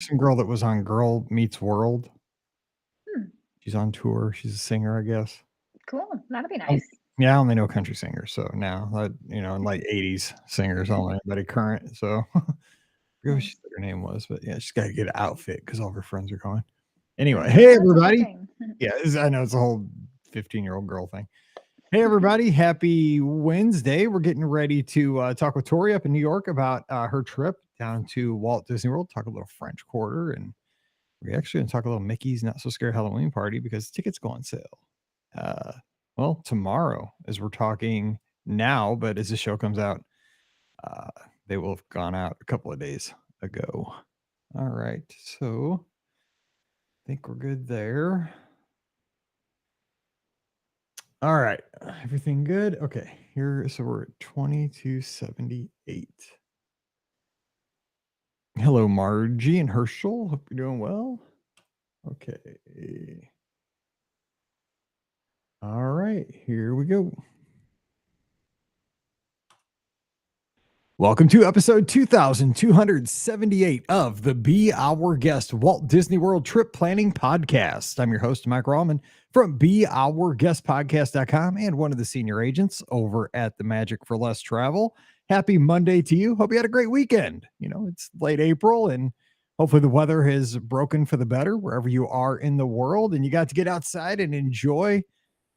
Some girl that was on Girl Meets World. Hmm, She's on tour. She's a singer, I guess. cool. That'll be Um, nice. yeah, I only know country singers, so now, and like 80s singers, I don't know anybody current, so I forget what Nice. her name was, but yeah, she's gotta get an outfit because all of her friends are going. Anyway, Right. hey, Oh, that's a whole everybody. thing. Yeah, I know it's a whole 15-year-old girl thing. Hey, everybody. Happy Wednesday. We're getting ready to talk with Tori up in New York about her trip down to Walt Disney World, talk a little French Quarter, and we're actually going to talk a little Mickey's Not So Scary Halloween Party because tickets go on sale. Uh, well, tomorrow, as we're talking now, but as the show comes out, uh, they will have gone out a couple of days ago. All right. So I think we're good there. All right. Everything good? Okay. So we're at 2278. Hello, Margie and Herschel. Hope you're doing well. Okay. All right. Here we go. Welcome to episode 2278 of the Be Our Guest Walt Disney World Trip Planning Podcast. I'm your host, Mike Rallman from BeOurGuestPodcast.com and one of the senior agents over at the Magic for Less Travel. Happy Monday to you. Hope you had a great weekend. It's late April and hopefully the weather has broken for the better wherever you are in the world and you got to get outside and enjoy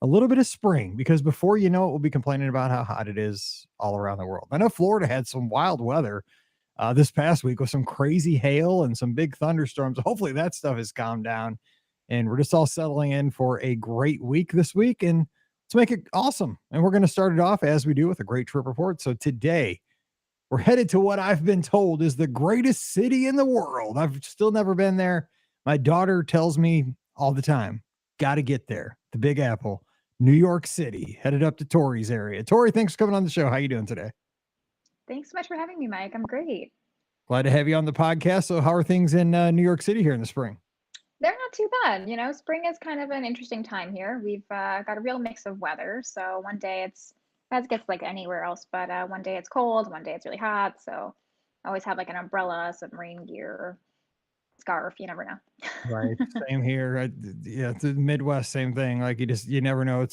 a little bit of spring because before you know it, we'll be complaining about how hot it is all around the world. I know Florida had some wild weather this past week with some crazy hail and some big thunderstorms. Hopefully that stuff has calmed down and we're just all settling in for a great week this week and let's make it awesome. And we're going to start it off as we do with a great trip report. So today we're headed to what I've been told is the greatest city in the world. I've still never been there. My daughter tells me all the time, got to get there. The Big Apple, New York City, headed up to Tori's area. Tori, thanks for coming on the show. How you doing today? Thanks so much for having me, Mike. I'm great. Glad to have you on the podcast. So how are things in New York City here in the spring? They're not too bad. Spring is kind of an interesting time here. We've got a real mix of weather. So one day it's as gets like anywhere else, but one day it's cold, one day it's really hot. So I always have like an umbrella, some rain gear, scarf. You never know. Right. Same here. Yeah, it's the Midwest, same thing. Like you never know.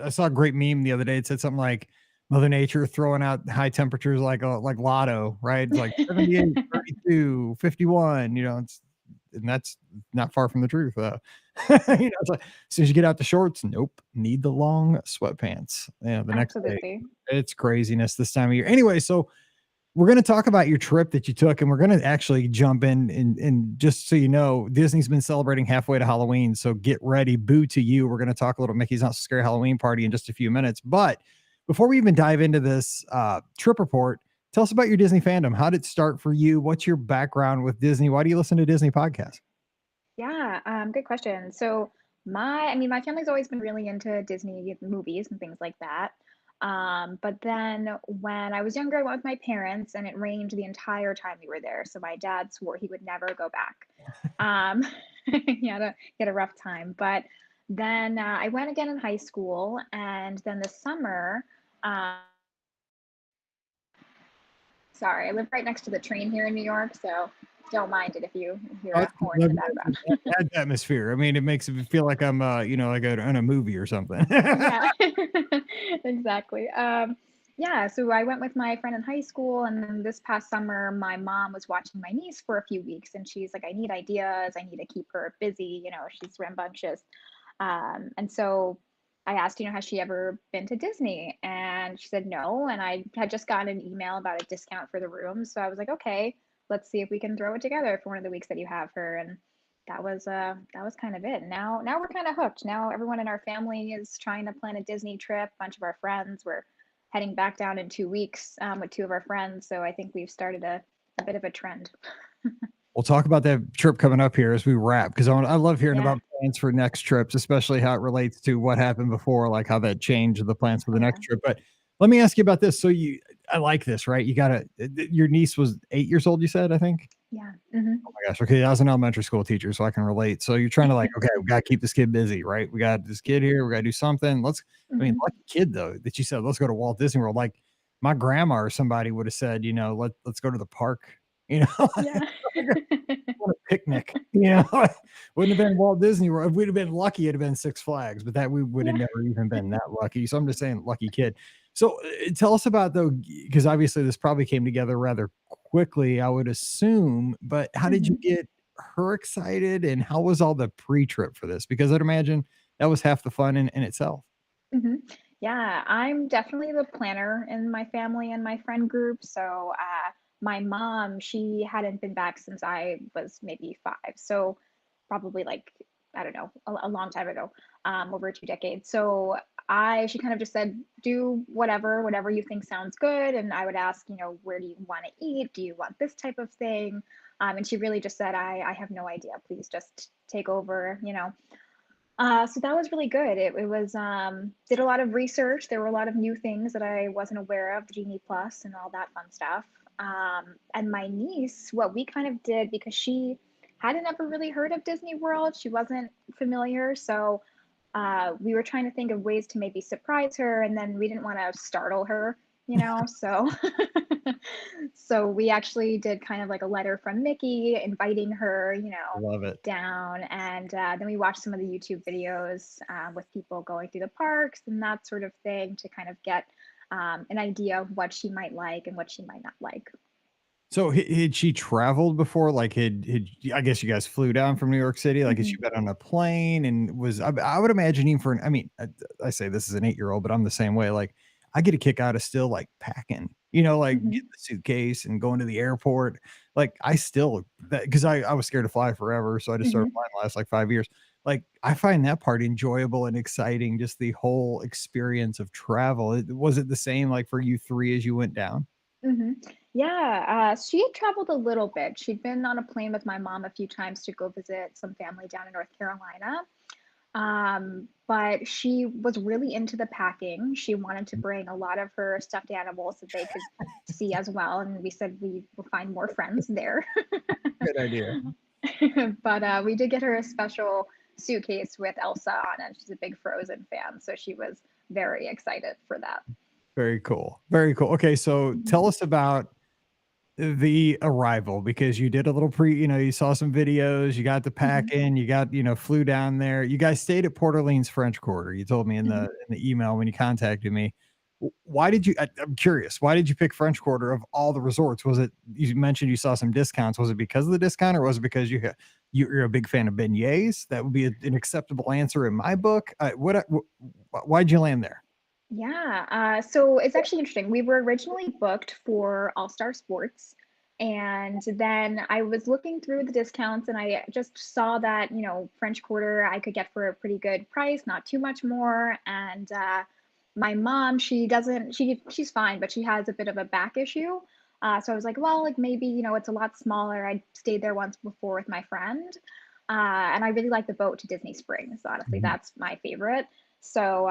I saw a great meme the other day. It said something like Mother Nature throwing out high temperatures like lotto, right? It's like 78, 32, 51, and that's not far from the truth. It's like, as soon as you get out the shorts, nope, need the long sweatpants. Yeah, the next day. Absolutely. It's craziness this time of year. Anyway, so we're going to talk about your trip that you took, and we're going to actually jump in and just so you know, Disney's been celebrating halfway to Halloween. So get ready. Boo to you. We're going to talk a little Mickey's Not So Scary Halloween Party in just a few minutes. But before we even dive into this trip report, tell us about your Disney fandom. How did it start for you? What's your background with Disney? Why do you listen to Disney podcasts? Yeah, good question. So my family's always been really into Disney movies and things like that. But then when I was younger, I went with my parents and it rained the entire time we were there. So my dad swore he would never go back. Um, he had a rough time. But then I went again in high school, and then the summer, um, sorry, I live right next to the train here in New York, so don't mind it if you hear Oh, a horn in the background. Adds atmosphere. I mean, it makes it feel like I'm, like in a movie or something. Yeah, exactly. Yeah, so I went with my friend in high school, and then this past summer, my mom was watching my niece for a few weeks, and she's like, I need ideas. I need to keep her busy. She's rambunctious. And so I asked, has she ever been to Disney? And she said no. And I had just gotten an email about a discount for the room. So I was like, okay, let's see if we can throw it together for one of the weeks that you have her. And that was kind of it. Now we're kind of hooked. Now everyone in our family is trying to plan a Disney trip. A bunch of our friends, we're heading back down in 2 weeks with two of our friends. So I think we've started a bit of a trend. We'll talk about that trip coming up here as we wrap because I love hearing Yeah. about plans for next trips, especially how it relates to what happened before, like how that changed the plans for the Oh yeah. next trip. But let me ask you about this. So I like this, right? Your niece was 8 years old, you said, I think. Yeah. Oh my gosh. Okay. I was an elementary school teacher, so I can relate. So you're trying to okay, we got to keep this kid busy, right? We got this kid here. We got to do something. Hmm. Lucky kid though, that you said, let's go to Walt Disney World. Like my grandma or somebody would have said, let's go to the park you know, Yeah. on a picnic, wouldn't have been Walt Disney World. If we'd have been lucky, it'd have been Six Flags, but that we would have Yeah. never even been that lucky. So I'm just saying, lucky kid. So tell us about though, because obviously this probably came together rather quickly, I would assume. But how did you Mhm. get her excited, and how was all the pre-trip for this? Because I'd imagine that was half the fun in itself. Mhm. Yeah, I'm definitely the planner in my family and my friend group. So, my mom, she hadn't been back since I was maybe 5. So, probably like, I don't know, a long time ago, over 2 decades. So, she kind of just said, do whatever you think sounds good. And I would ask, where do you want to eat? Do you want this type of thing? And she really just said, I have no idea. Please just take over. So that was really good. It was did a lot of research. There were a lot of new things that I wasn't aware of, the Genie Plus and all that fun stuff. And my niece, what we kind of did because she hadn't ever really heard of Disney World, she wasn't familiar. So we were trying to think of ways to maybe surprise her, and then we didn't want to startle her. So so we actually did kind of like a letter from Mickey inviting her Love it. down, and then we watched some of the YouTube videos with people going through the parks and that sort of thing to kind of get an idea of what she might like and what she might not like. So had she traveled before? Like, had I guess you guys flew down from New York City? Like, had she Hmm. been on a plane and was I would imagine even for I mean, I say this is an 8-year-old, but I'm the same way. Like, I get a kick out of still like packing, like Hmm. getting the suitcase and going to the airport. Like, I still that because I was scared to fly forever, so I just started Hmm. flying the last like 5 years. Like, I find that part enjoyable and exciting, just the whole experience of travel. Was it the same like for you three as you went down? Hmm. Yeah, she had traveled a little bit. She'd been on a plane with my mom a few times to go visit some family down in North Carolina. But she was really into the packing. She wanted to bring a lot of her stuffed animals that they could see as well. And we said we will find more friends there. Good idea. But we did get her a special suitcase with Elsa on it. She's a big Frozen fan, so she was very excited for that. Very cool. Very cool. Okay, so Mhm. tell us about the arrival because you did a little you saw some videos, you got the Mhm. pack in, you got, flew down there. You guys stayed at Port Orleans French Quarter. You told me in the Mhm. email when you contacted me. Why did you I'm curious, why did you pick French Quarter of all the resorts? Was it you mentioned you saw some discounts? Was it because of the discount or was it because you're a big fan of beignets? That would be an acceptable answer in my book. Why'd you land there? Yeah, so it's actually interesting. We were originally booked for All Star Sports, and then I was looking through the discounts and I just saw that French Quarter I could get for a pretty good price, not too much more. And my mom, she doesn't, she's fine, but she has a bit of a back issue. So I was like, well, like maybe it's a lot smaller. I stayed there once before with my friend, and I really like the boat to Disney Springs. Honestly, Mhm. that's my favorite. So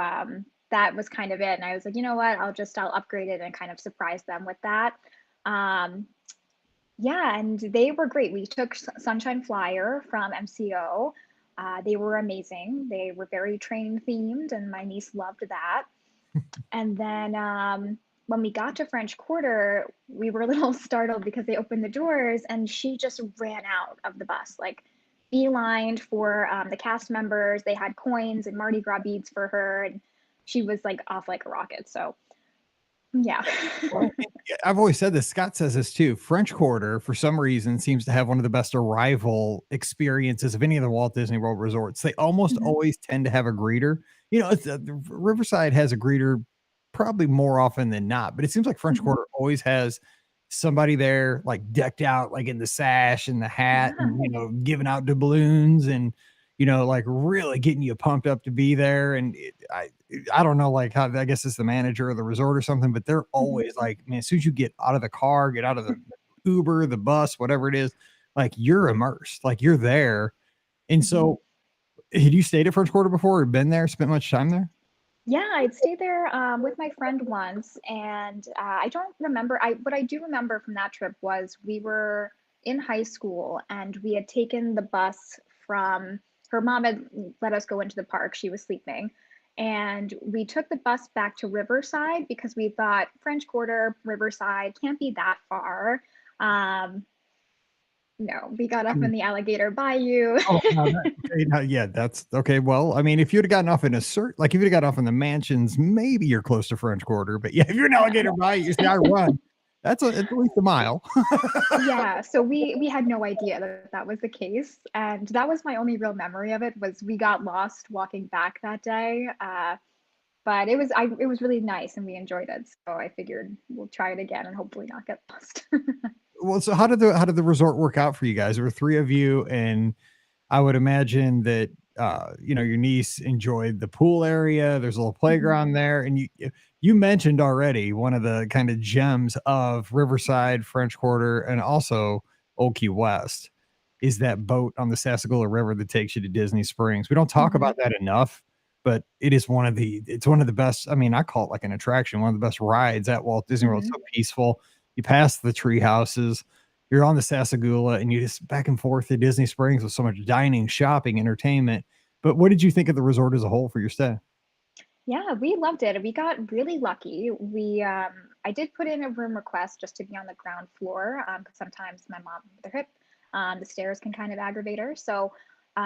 that was kind of it. And I was like, you know what? I'll upgrade it and kind of surprise them with that. Um, yeah, and they were great. We took Sunshine Flyer from MCO. They were amazing. They were very train themed, and my niece loved that. And then when we got to French Quarter, we were a little startled because they opened the doors and she just ran out of the bus, like beelined for the cast members. They had coins and Mardi Gras beads for her, and she was like off like a rocket. So, yeah. Well, yeah, I've always said this. Scott says this too. French Quarter, for some reason, seems to have one of the best arrival experiences of any of the Walt Disney World resorts. They almost Mhm. always tend to have a greeter. The Riverside has a greeter probably more often than not, but it seems like French Mhm. Quarter always has somebody there, like decked out, like in the sash and the hat, Yeah. and giving out doubloons and like really getting you pumped up to be there. And I don't know, like how I guess it's the manager of the resort or something, but they're Mhm. always like, man, as soon as you get out of the car, get out of the Uber, the bus, whatever it is, like you're immersed, like you're there. And Mhm. so, had you stayed at French Quarter before or been there, spent much time there? Yeah, I'd stayed there with my friend once, and I don't remember. What I do remember from that trip was we were in high school, and we had taken the bus from her mom had let us go into the park. She was sleeping, and we took the bus back to Riverside because we thought French Quarter, Riverside can't be that far. Um, No, we got I off in mean, the alligator bayou. oh, no, that okay, no, yeah, that's okay, well, I mean, if you'd have gotten off in a like, if you'd have got off in the mansions, maybe you're close to French Quarter, but yeah, if you're an alligator bite, you say, "I run," it's at least a mile. Yeah, so we had no idea that that was the case, and that was my only real memory of it was we got lost walking back that day. But it was really nice and we enjoyed it. So I figured we'll try it again and hopefully not get lost. Well, so how did the resort work out for you guys? There were 3 of you, and I would imagine that, your niece enjoyed the pool area. There's a little Mhm, playground there, and you mentioned already one of the kind of gems of Riverside, French Quarter, and also Old Key West is that boat on the Sassagoula River that takes you to Disney Springs. We don't talk mhm, about that enough, but it's one of the best. I mean, I call it like an attraction, one of the best rides at Walt Disney World. It's mhm. so peaceful. You pass the tree houses, you're on the Sassagoula, and you just back and forth to Disney Springs with so much dining, shopping, entertainment. But what did you think of the resort as a whole for your stay? Yeah, we loved it. We got really lucky. I did put in a room request just to be on the ground floor because sometimes my mom with her hip, the stairs can kind of aggravate her. So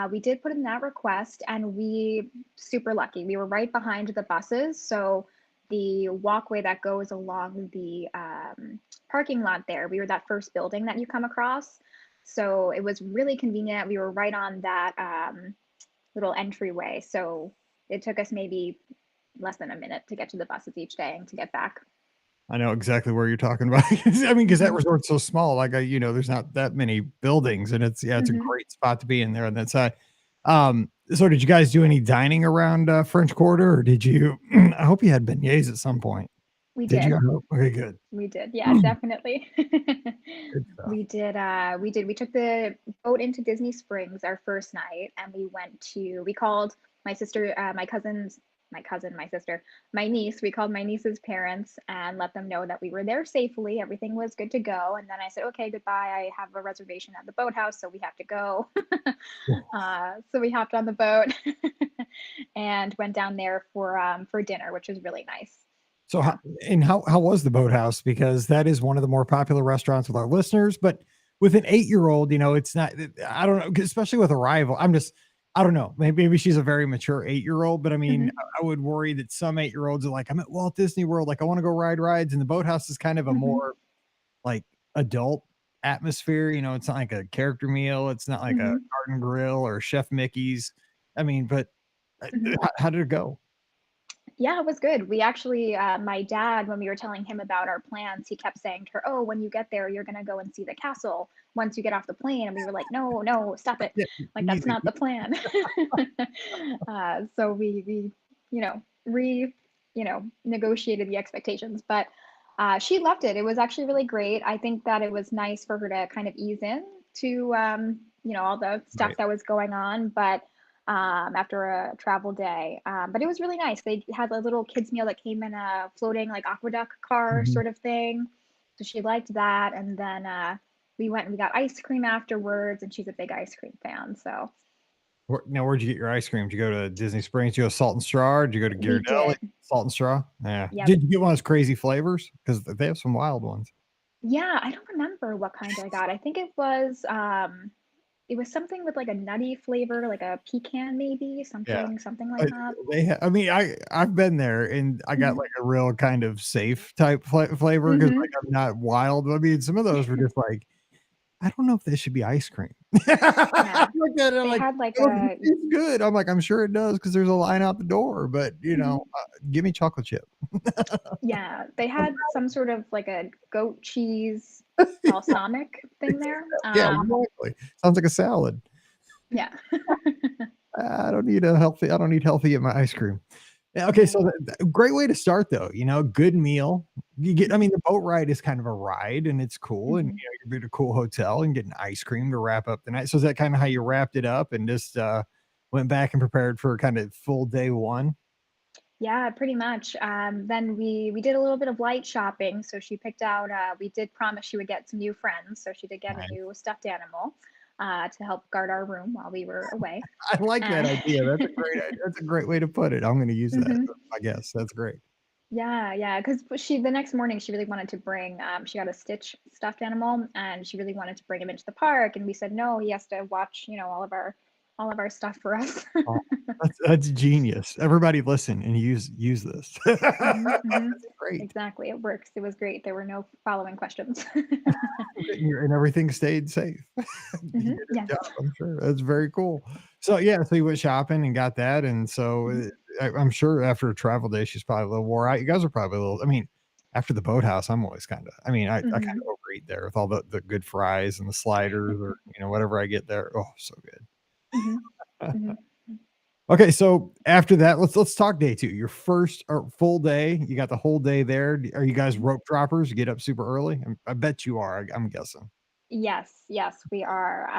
we did put in that request, and we super lucky. We were right behind the buses, so the walkway that goes along the parking lot there, we were that first building that you come across. So it was really convenient. We were right on that little entryway. So it took us maybe less than a minute to get to the buses each day and to get back. I know exactly where you're talking about. I mean, because that Mhm, resort's so small, like, there's not that many buildings, and it's a mhm. great spot to be in there on that side. So did you guys do any dining around, French Quarter, or did you I hope you had beignets at some point. We Did you? did. I hope. Okay, good. We did. Yeah, definitely. Good stuff. We took the boat into Disney Springs our first night and we called my sister, my sister, my niece. We called my niece's parents and let them know that we were there safely. Everything was good to go. And then I said, okay, goodbye. I have a reservation at the boathouse, so we have to go. So we hopped on the boat and went down there for dinner, which was really nice. So Yeah. how was the Boathouse? Because that is one of the more popular restaurants with our listeners, but with an 8-year-old, it's not. I don't know, especially with Arrival. I don't know. Maybe she's a very mature 8-year-old, but I mean, Hmm. I would worry that some 8-year-olds are like, I'm at Walt Disney World, like I want to go ride rides, and the Boathouse is kind of a Hmm. more like adult atmosphere. It's not like a character meal. It's not like a Hmm. Garden Grill or Chef Mickey's. I mean, but Hmm. how did it go? Yeah, it was good. We actually, my dad, when we were telling him about our plans, he kept saying to her, "Oh, when you get there, you're gonna go and see the castle once you get off the plane." And we were like, "No, no, stop it! Yeah, Like me that's neither. not the plan." So we, re, negotiated the expectations, but she loved it. It was actually really great. I think that it was nice for her to kind of ease in to, all the stuff Right. that was going on, but after a travel day. But it was really nice. They had a little kids meal that came in a floating like aqueduct car Mhm. sort of thing. So she liked that. And then we went and we got ice cream afterwards, and she's a big ice cream fan. So Where'd you get your ice cream? Did you go to Disney Springs? Did you go to Salt and Straw? Or did you go to we Ghirardelli? did. Salt and Straw? Yeah. Yep. Did you get one of those crazy flavors? Because they have some wild ones. Yeah, I don't remember what kind I got. I think it was something with like a nutty flavor, like a pecan maybe, Yeah. something like Uh, that. I mean, I've been there and I got Hmm. like a real kind of safe type flavor because like Hmm. I'm not wild. I mean, some of those were just like, I don't know if this should be ice cream. I Yeah. looked at it, I'm They like, had like "Look, it a tastes good." I'm like, "I'm sure it does because there's a line out the door, but, Mhm. give me chocolate chip." Yeah, they had some sort of like a goat cheese balsamic thing there. Yeah, exactly. Sounds like a salad. Yeah. I don't need healthy in my ice cream. Yeah, okay, so Yeah. great way to start though, good meal. I Mhm, mean, the boat ride is kind of a ride and it's cool and, mhm. you're at a cool hotel and getting ice cream to wrap up the night. So is that kinda how you wrapped it up and just, went back and prepared for kind of full day 1? Yeah, pretty much. Then we did a little bit of light shopping. So she picked out. We did promise she would get some new friends, so she did get a Nice. new stuffed animal to help guard our room while we were away. I like that Uh, idea. That's a great way to put it. I'm gonna use that, mhm. I guess. That's great. Yeah, yeah, because she the next morning she really wanted to bring she got a Stitch stuffed animal and she really wanted to bring him into the park and we said no, he has to watch, all of our stuff for us. Oh, that's genius. Everybody listen and use this. Mhm, mhm. That's great. Exactly, it works. It was great. There were no following questions. And everything stayed safe. You Mhm, did a yes. good job, I'm sure. That's very cool. So, yeah, so you went shopping and got that, and so, Mhm, I'm sure after a travel day, she's probably a little wore out. You guys are probably a little I mean, after the boathouse, I'm always kinda I kinda mhm. overeat there with all the good fries and the sliders or, whatever I get there. Oh, so good. Mhm, mhm. Okay, so after that, let's talk day 2. Your first or full day, you got the whole day there. Are you guys rope droppers? You get up super early? I bet you are, I'm guessing. Yes, yes, we are,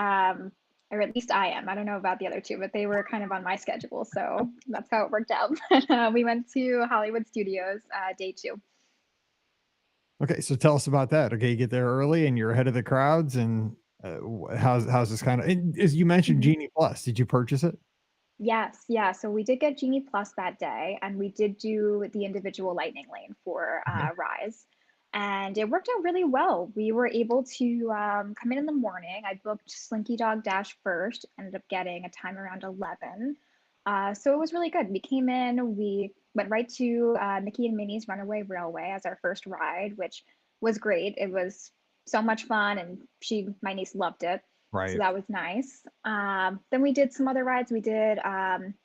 or at least I am. I don't know about the other 2, but they were kind of on my schedule, so that's how it worked out. We went to Hollywood Studios, day 2. Okay, so tell us about that. Okay, you get there early and you're ahead of the crowds and, how's this kinda and as you mentioned Mhm. Genie Plus, did you purchase it? Yes, yeah, so we did get Genie Plus that day, and we did do the individual lightning lane for, Okay. Rise, and it worked out really well. We were able to, come in the morning. I booked Slinky Dog Dash first, ended up getting a time around 11, so it was really good. We came in, we went right to, Mickey and Minnie's Runaway Railway as our first ride, which was great. It was so much fun, and my niece loved it. So Right. that was nice. Then we did some other rides. We did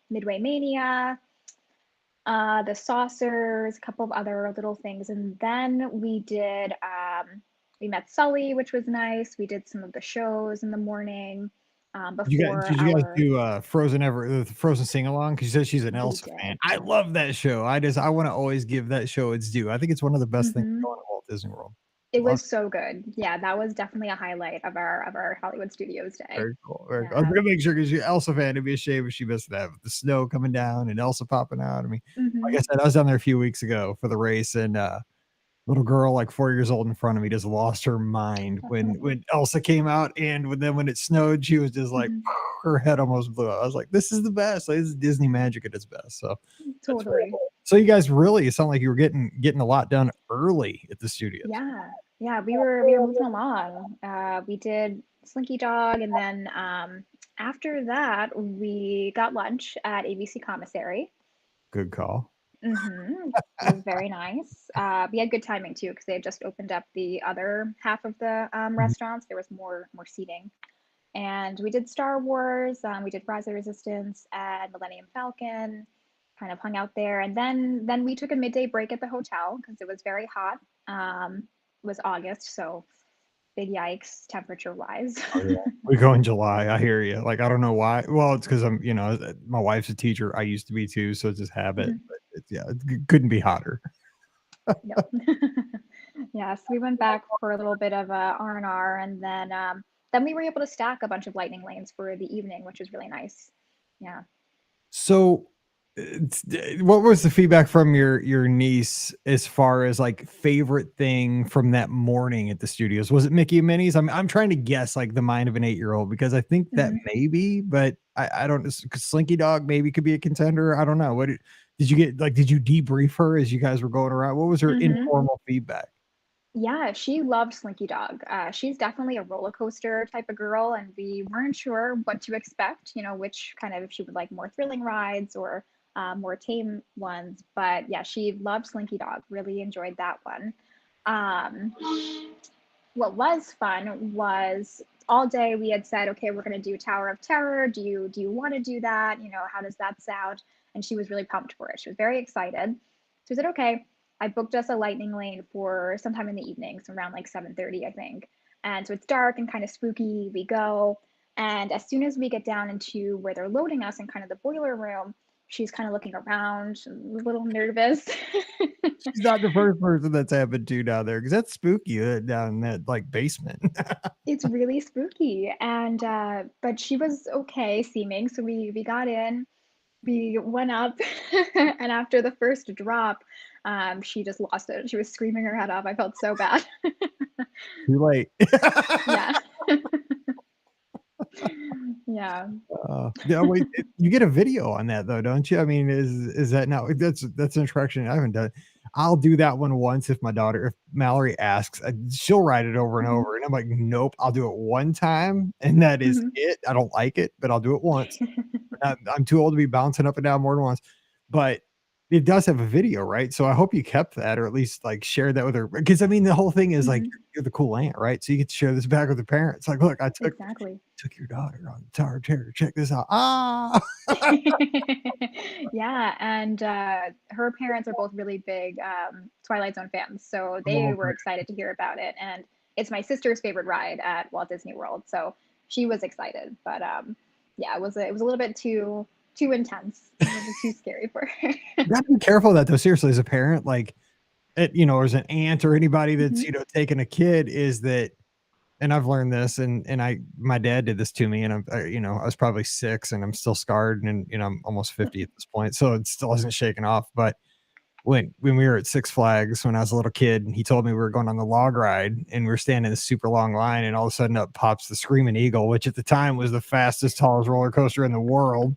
Midway Mania, the Saucers, a couple of other little things. And then we met Sully, which was nice. We did some of the shows in the morning before Did you guys our, do, the Frozen sing-along? 'Cause she says she's an we Elsa fan. did. I love that show. I wanna always give that show its due. I think it's one of the best things Hmm. going at Walt Disney World. It Love was so good. Yeah, that was definitely a highlight of our Hollywood Studios day. Very cool, very cool. I was Yeah. gonna make sure because 'cause you're Elsa fan, it'd be a shame if she missed that with the snow coming down and Elsa popping out. I mean, like I Hmm. said, I was down there a few weeks ago for the race, and, little girl, like 4 years old in front of me, just lost her mind when Elsa came out, and when it snowed, she was just like, Hmm. her head almost blew out. I was like, "This is the best. Like, this is Disney magic at its best." So, that's very Totally. cool. So you guys really it sound like you were getting a lot done early at the studios. Yeah. Yeah, we were moving along. We did Slinky Dog, and then after that, we got lunch at ABC Commissary. Good call. Mm-hmm. It was very nice. We had good timing too because they had just opened up the other half of the Mhm. restaurants. There was more seating, and we did Star Wars. We did Rise of the Resistance and Millennium Falcon. Kind of hung out there, and then we took a midday break at the hotel because it was very hot. It was August, so big yikes temperature wise. Oh, yeah. We go in July, I hear you. Like, I don't know why. Well, it's 'cause my wife's a teacher, I used to be too, so it's just habit, Mhm. but it's yeah, it couldn't be hotter. Yep. Yes, we went back for a little bit of R&R, and then we were able to stack a bunch of lightning lanes for the evening, which was really nice. Yeah. So, what was the feedback from your niece as far as, like, favorite thing from that morning at the studios? Was it Mickey and Minnie's? I'm trying to guess, like, the mind of an eight-year-old because I think that Mhm. maybe, but I don't 'cause Slinky Dog maybe could be a contender, I don't know. Did you get like, did you debrief her as you guys were going around? What was her Mhm. informal feedback? Yeah, she loved Slinky Dog. She's definitely a roller coaster type of girl, and we weren't sure what to expect, which kind of if she would like more thrilling rides or more tame ones. But yeah, she loved Slinky Dog, really enjoyed that one. Um, what was fun was all day we had said, okay, we're going to do Tower of Terror. Do you want to do that? How does that sound? And she was really pumped for it. She was very excited. So we said, okay. I booked us a lightning lane for sometime in the evening, so around like 7:30, I think. And so it's dark and kind of spooky. We go, and as soon as we get down into where they're loading us in kind of the boiler room, she's kind of looking around, a little nervous. She's not the first person that's happened to down there because that's spooky, down in that, like, basement. It's really spooky, and but she was okay seeming. So we got in, we went up, and after the first drop, she just lost it. She was screaming her head off. I felt so bad. Too late. Yeah. Yeah. Yeah, wait, you get a video on that though, don't you? I mean, is that now that's an attraction I haven't done. I'll do that one once if Mallory asks, she'll ride it over and Mhm. over, and I'm like, "Nope, I'll do it one time, and that is Mhm. it. I don't like it, but I'll do it once. I'm too old to be bouncing up and down more than once." But it does have a video, right? So I hope you kept that or at least, like, share that with her because, I mean, the whole thing is, like, Mhm. you're the cool aunt, right? So you get to share this back with the parents. Like, "Look, I Exactly. took your daughter on the Tower of Terror. Check this out." Ah! Yeah, and, her parents are both really big, Twilight Zone fans, so they Oh, were excited to hear about it, and it's my sister's favorite ride at Walt Disney World, so she was excited, but, yeah, it was a little bit too intense, a little bit too scary for her. you gotta be careful of that though, seriously, as a parent, like, or as an aunt or anybody that's, Mhm. taking a kid is that and I've learned this and my dad did this to me and I was probably 6 and I'm still scarred and, I'm almost 50 at this point, so it still isn't shaken off, but when we were at Six Flags when I was a little kid, and he told me we were going on the log ride and we were standing in this super long line, and all of a sudden up pops the Screaming Eagle, which at the time was the fastest, tallest roller coaster in the world.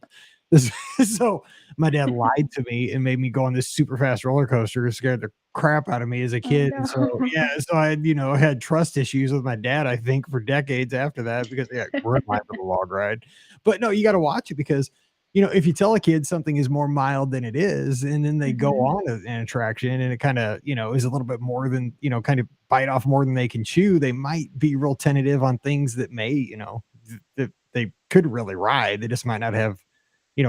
This, so my dad lied to me and made me go on this super fast roller coaster. It scared the crap out of me as a Oh, kid. And so yeah, no. so I had trust issues with my dad, I think, for decades after that because yeah, we're in line for the log ride. But no, you got to watch it because if you tell a kid something is more mild than it is, and then they go Mhm. on an attraction and it kind of, is a little bit more than, kind of bite off more than they can chew, they might be real tentative on things that may, that they could really ride. They just might not have,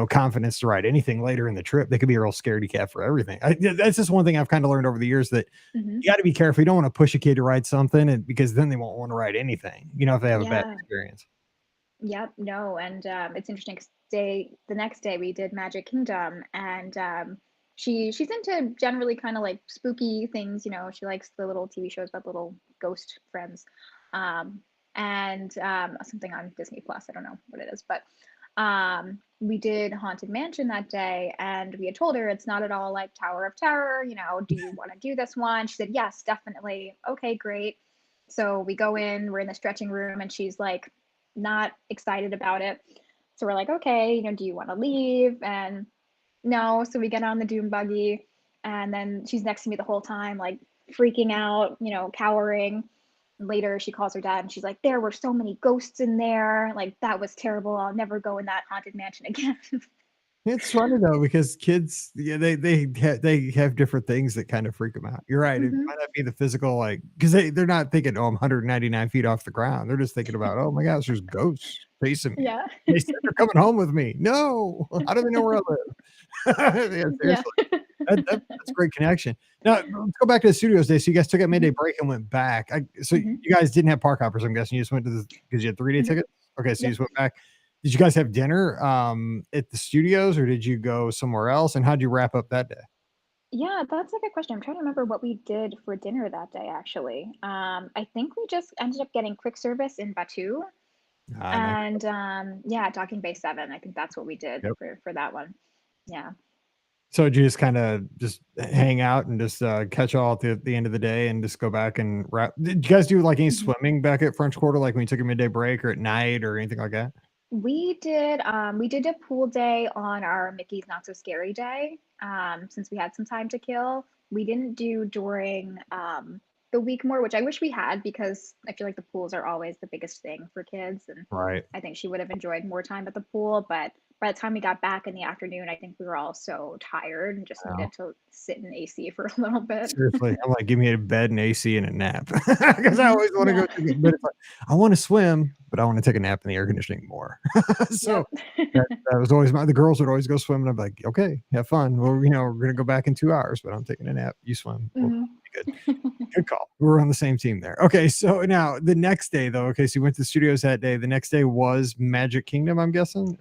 confidence to ride anything later in the trip. They could be a real scaredy cat for everything. That's just one thing I've kind of learned over the years that Mhm. you got to be careful. You don't want to push a kid to ride something and because then they won't want to ride anything, if they have a bad Yeah. experience. Yep, no, and, it's interesting 'cause the next day we did Magic Kingdom, and, she's into generally kinda, like, spooky things, she likes the little TV shows about little ghost friends, um, and, something on Disney Plus, I don't know what it is, but, we did Haunted Mansion that day, and we had told her it's not at all like Tower of Terror, "Do you wanna do this one?" She said, "Yes, definitely." "Okay, great." So we go in, we're in the stretching room, and she's, like, not excited about it. So we're like, okay, do you want to leave? And no. So we get on the doom buggy, and then she's next to me the whole time, like freaking out, cowering. Later, she calls her dad and she's like, there were so many ghosts in there. Like, that was terrible. I'll never go in that haunted mansion again. It's funny though because kids, yeah, they have different things that kind of freak them out. You're right. It Hmm. might not be the physical, like because they're not thinking, "Oh, I'm 199 feet off the ground." They're just thinking about, "Oh my gosh, there's ghosts chasing me. Yeah. They said they're coming home with me. No, how do they know where I live?" Yeah, Yeah. seriously. That's a great connection. Now, let's go back to the studios day. So you guys took a midday Hmm. break and went back. So Hmm. you guys didn't have park hoppers, I'm guessing. You just went to the because you had 3-day Hmm. tickets? Okay, so you Yep. just went back. Did you guys have dinner, at the studios, or did you go somewhere else, and how'd you wrap up that day? Yeah, that's a good question. I'm trying to remember what we did for dinner that day, actually. I think we just ended up getting quick service in Batu. Ah, nice. And, yeah, Docking Bay 7, I think that's what we did Yep. for that one. Yeah. So did you just kinda just hang out and just, catch all at the end of the day and just go back and wrap did you guys do, like, any Mhm. swimming back at French Quarter, like, when you took a midday break or at night or anything like that? We did a pool day on our Mickey's Not So Scary day, since we had some time to kill. We didn't do during, the week more, which I wish we had because I feel like the pools are always the biggest thing for kids, and Right. I think she would have enjoyed more time at the pool, but by the time we got back in the afternoon, I think we were all so tired and just Wow. needed to sit in AC for a little bit. Seriously, I'm like, "Give me a bed and AC and a nap," because I Mhm. always wanna go Yeah. take it, but it's like, I wanna swim, but I wanna take a nap in the air conditioning more. So, Yep. that was always the girls would always go swim, and I'm like, "Okay, have fun. Well, we're gonna go back in 2 hours, but I'm taking a nap. You swim. We'll Mhm. be good." Good call. We're on the same team there. Okay, so now the next day, though, okay, so you went to the studios that day. The next day was Magic Kingdom, I'm guessing?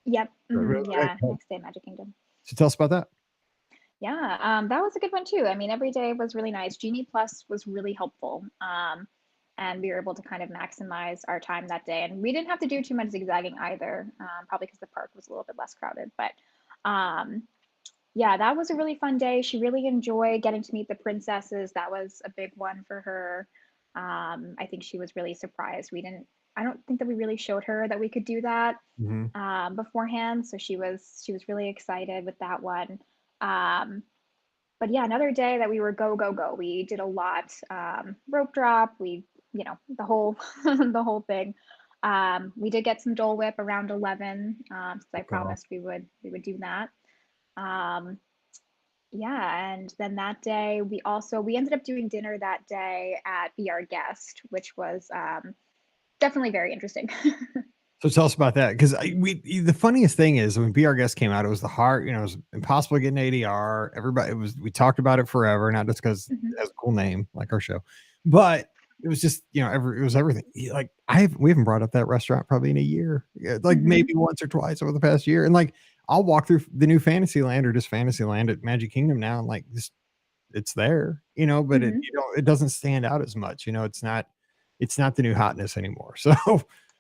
Yep. Mhm. Okay, Yeah, cool. next day, Magic Kingdom. So tell us about that. Yeah, that was a good one too. I mean, every day was really nice. Genie Plus was really helpful. And we were able to kind of maximize our time that day. And we didn't have to do too much zigzagging either, probably because the park was a little bit less crowded. But um, yeah, that was a really fun day. She really enjoyed getting to meet the princesses. That was a big one for her. I think she was really surprised. I don't think that we really showed her that we could do that Mhm. beforehand. So she was really excited with that one. Um, But yeah, another day that we were go, go, go. We did a lot. Rope drop, the whole the whole thing. We did get some Dole Whip around 11, since I Okay. promised we would do that. Um, yeah, and then that day we ended up doing dinner that day at Be Our Guest, which was definitely very interesting. So tell us about that because the funniest thing is when Be Our Guest came out, it was the hard, it was impossible to get an ADR. Everybody, we talked about it forever, not just because Mhm, it has a cool name like our show, but it was just, it was everything. Like we haven't brought up that restaurant probably in a year, yeah, like mhm, maybe once or twice over the past year. And like I'll walk through the new Fantasyland or just Fantasyland at Magic Kingdom now, and like just it's there, but mhm. it doesn't stand out as much. It's not the new hotness anymore. So,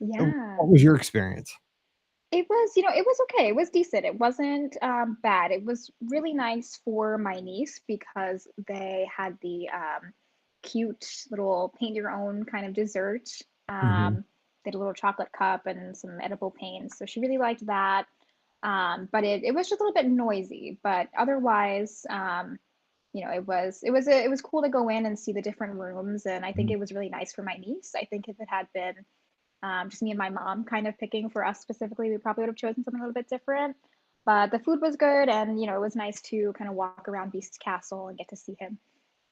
Yeah. what was your experience? It was okay. It was decent. It wasn't bad. It was really nice for my niece because they had the cute little paint your own kind of dessert. Mhm. They had a little chocolate cup and some edible paints. So she really liked that. But it was just a little bit noisy. But otherwise, it was cool to go in and see the different rooms. And I think Mhm. it was really nice for my niece. I think if it had been just me and my mom kind of picking for us specifically, we probably would have chosen something a little bit different. But the food was good, and it was nice to kind of walk around Beast's castle and get to see him.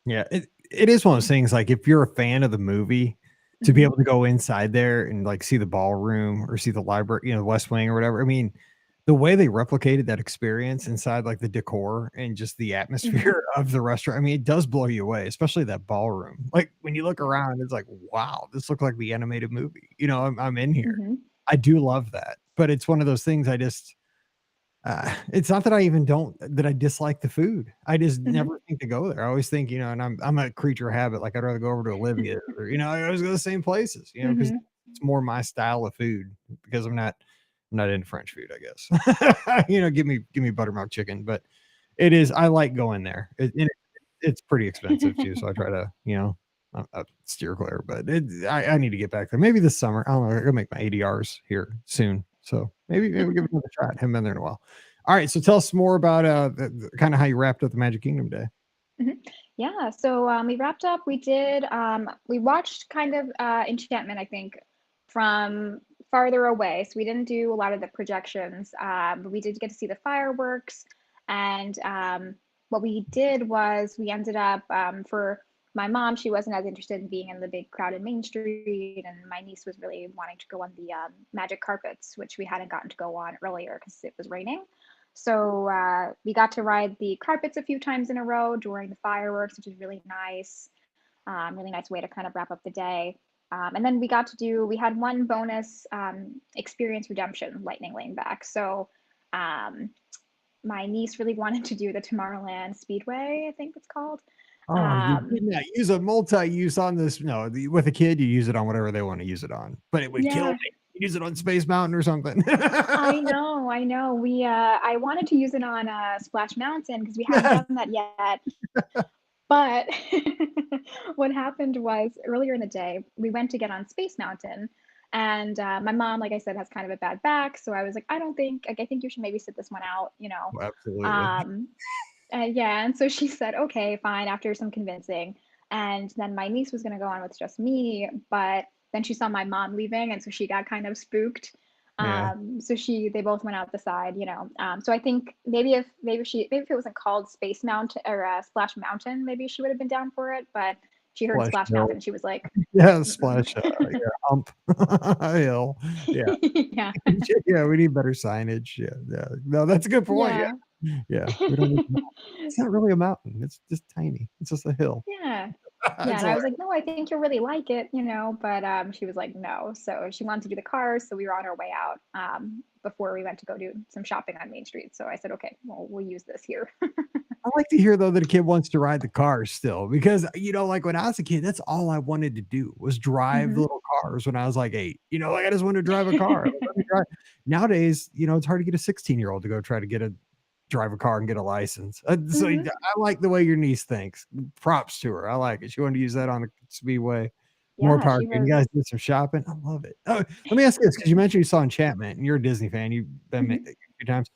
Yeah, it is one of those things, like, if you're a fan of the movie, to be Hmm. able to go inside there and, like, see the ballroom or see the library, the West Wing or whatever, I mean, the way they replicated that experience inside, like, the decor and just the Hmm. atmosphere of the restaurant, I mean, it does blow you away, especially that ballroom. Like, when you look Yeah. around, it's like, "Wow, this looks like the animated movie," I'm in here. Hmm. I do love that, but it's one of those things it's not that I dislike the food. I just Hmm. never think to go there. I always think, and I'm a creature of habit, like, I'd rather go over to Olivia's or, I always go to the same places, because Hmm. it's more my style of food because I'm not into French food, I guess. Give me buttermilk chicken, but I like going there. It's pretty expensive too, so I try to, steer clear, but I need to get back there. Maybe this summer. I don't know. I'm gonna make my ADRs here soon, so maybe give it another shot. Haven't been there in a while. All right, so tell us more about kind of how you wrapped up the Magic Kingdom day. Hmm. Yeah, so we wrapped up. We watched kind of Enchantment, I think, from farther away. So we didn't do a lot of the projections, but we did get to see the fireworks. And what we did was we ended up, for my mom, she wasn't as interested in being in the big crowded Main Street, and my niece was really wanting to go on the magic carpets, which we hadn't gotten to go on earlier because it was raining. So we got to ride the carpets a few times in a row during the fireworks, which is really nice. Really nice way to kind of wrap up the day. And then we had one bonus experience redemption lightning lane back. So um, my niece really wanted to do the Tomorrowland Speedway, I think it's called. Oh, you Um, did not use a multi-use on this. No, with a kid, you use it on whatever they want to use it on, but it would kill yeah, me. Use it on Space Mountain or something. I know, I know. I wanted to use it on Splash Mountain because we hadn't Yes. done that yet. But what happened was earlier in the day, we went to get on Space Mountain. And my mom, like I said, has kind of a bad back. So I was like, I think you should maybe sit this one out. Oh, absolutely. Um, yeah. And so she said, okay, fine, after some convincing. And then my niece was going to go on with just me. But then she saw my mom leaving. And so she got kind of spooked. Yeah. So they both went out the side. So I think maybe if it wasn't called Space Mountain or Splash Mountain, maybe she would have been down for it. But she heard Splash Splash Hill. Mountain, she was like, Yeah, mm-mm. splash, yeah, hump, hill. Yeah. Yeah, Yeah, we need better signage. Yeah, yeah. No, that's a good point, yeah. yeah. Yeah, we don't need it's not really a mountain, it's just tiny. It's just a hill. Yeah. Yeah, It's and I all was like, "No, I think you'll really like it," but she was like, "No." So she wanted to do the cars, so we were on our way out before we went to go do some shopping on Main Street. So I said, "Okay, well, we'll use this here." I like to hear though that a kid wants to ride the cars still because like when I was a kid, that's all I wanted to do was drive the Hmm. little cars when I was like 8. Like I just wanted to drive a car. Like, let me drive. Nowadays, it's hard to get a 16-year-old to go try to drive a car and get a license. So Hmm. I like the way your niece thinks. Props to her. I like it. She wanted to use that on the speedway. More Yeah, power she to you. You was. guys did some shopping. I love it. Oh, let me ask you this because you mentioned you saw Enchantment and you're a Disney fan. You've been a Mhm. few times.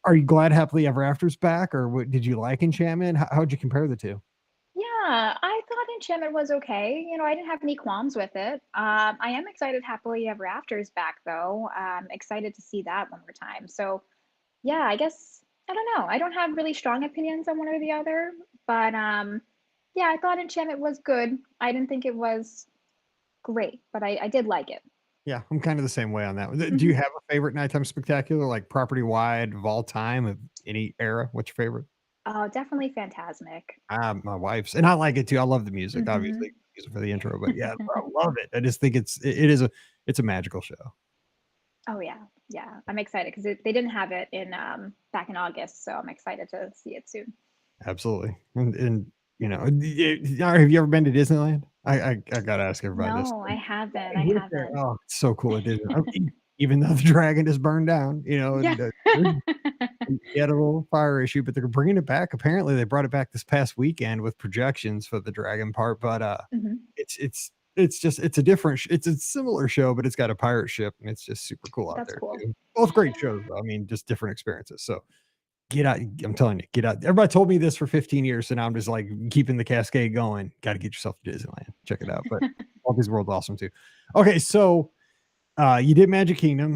Are you glad Happily Ever After's back, or what did you like Enchantment? How'd you compare the two? Yeah, I thought Enchantment was okay. I didn't have any qualms with it. I am excited Happily Ever After is back though. Excited to see that one more time. So yeah, I guess I don't know. I don't have really strong opinions on one or the other, but yeah, I thought Enchantment was good. I didn't think it was great, but I did like it. Yeah, I'm kind of the same way on that one. Do you Hmm. have a favorite nighttime spectacular, like property wide of all time of any era? What's your favorite? Oh, definitely Fantasmic. My wife's, and I like it too. I love the music, Hmm. obviously, music for the intro, but yeah, I love it. I just think it is it's a magical show. Oh yeah, yeah. I'm excited because they didn't have it in back in August, so I'm excited to see it soon. Absolutely. And have you ever been to Disneyland? I gotta ask everybody this. No, I haven't. I I went there. haven't. Oh, it's so cool at Disney. Even though the dragon is burned down, Yeah. he had a little fire issue, but they're bringing it back. Apparently, they brought it back this past weekend with projections for the dragon part. But Hmm. it's just it's a different it's a similar show, but it's got a pirate ship, and it's just super cool out That's there cool. too. Both great shows, though. I mean, just different experiences. So get out. I'm telling you, get out. Everybody told me this for 15 years, and I'm just like keeping the cascade going. Got to get yourself to Disneyland. Check it out. But Walt Disney World's awesome too. Okay, so you did Magic Kingdom,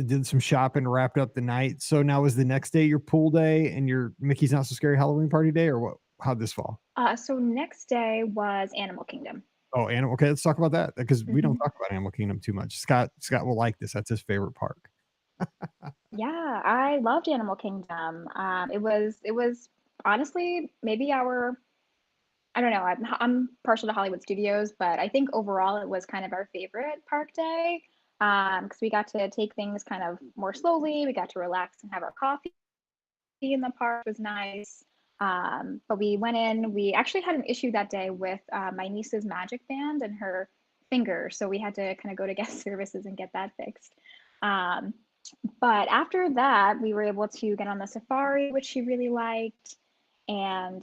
did some shopping, wrapped up the night. So now is the next day your pool day and your Mickey's Not So Scary Halloween party day, or what? How'd this fall? So next day was Animal Kingdom. Oh, Animal. Okay, let's talk about that because we don't Hmm. talk about Animal Kingdom too much. Scott will like this. That's his favorite park. Yeah, I loved Animal Kingdom. It was honestly maybe our I don't know. I'm partial to Hollywood Studios, but I think overall it was kind of our favorite park day because we got to take things kind of more slowly. We got to relax and have our coffee in the park. It was nice. But we went in. We actually had an issue that day with my niece's magic band and her finger, so we had to kind of go to guest services and get that fixed. Um, but after that, we were able to get on the safari, which she really liked, and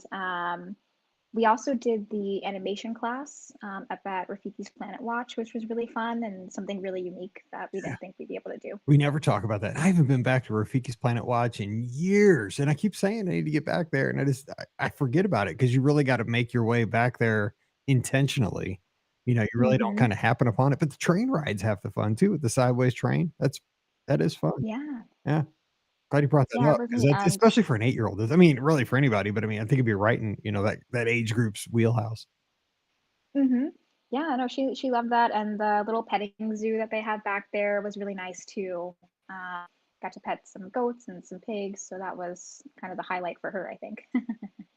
we also did the animation class up at Rafiki's Planet Watch, which was really fun and something really unique that we didn't think we'd be able to do. We never talk about that. I haven't been back to Rafiki's Planet Watch in years, and I keep saying I need to get back there, and I forget about it because you really got to make your way back there intentionally. You really don't Hmm. kind of happen upon it. But the train rides have the fun too with the sideways train. That is fun. Yeah, Yeah, glad you brought that yeah, it up was because neat. that's especially for an 8-year-old. I mean, really for anybody, but I mean, I think it'd be right in that age group's wheelhouse. Hmm. Yeah, no, she loved that, and the little petting zoo that they had back there was really nice too. Uh, Got to pet some goats and some pigs, so that was kind of the highlight for her, I think.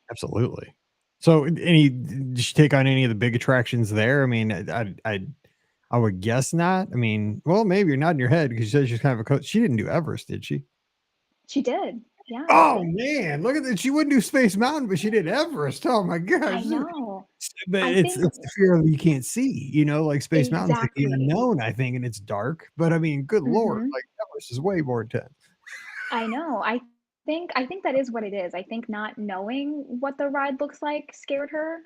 Absolutely. So, did you take on any of the big attractions there? I mean, I would guess not. I mean, well, maybe you're nodding your head because you said she's kind of a coach. She didn't do Everest, did she? She did. Yeah, Oh man, look at that. She wouldn't do Space Mountain, but she did Everest. Oh my gosh. I know. But I it's think the fear of you can't see, like Space Mountain's like the exactly. unknown, I think, and it's dark. But I mean, good lord, Hmm. like Everest is way more intense. I know. I think that is what it is. I think not knowing what the ride looks like scared her.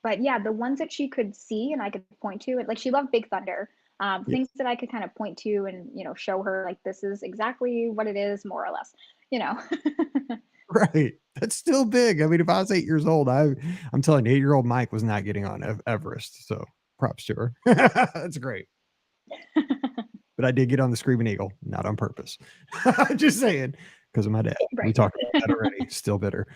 But yeah, the ones that she could see and I could point to, like she loved Big Thunder. Yeah, Things that I could kind of point to and show her like this is exactly what it is, more or less. You know. right. That's still big. I mean, if I was 8 years old, I'm telling you, 8-year-old Mike was not getting on Everest. So props to her. That's great. But I did get on the Screaming Eagle, not on purpose. Just saying, because of my dad. We Right. talked about that already. Still bitter.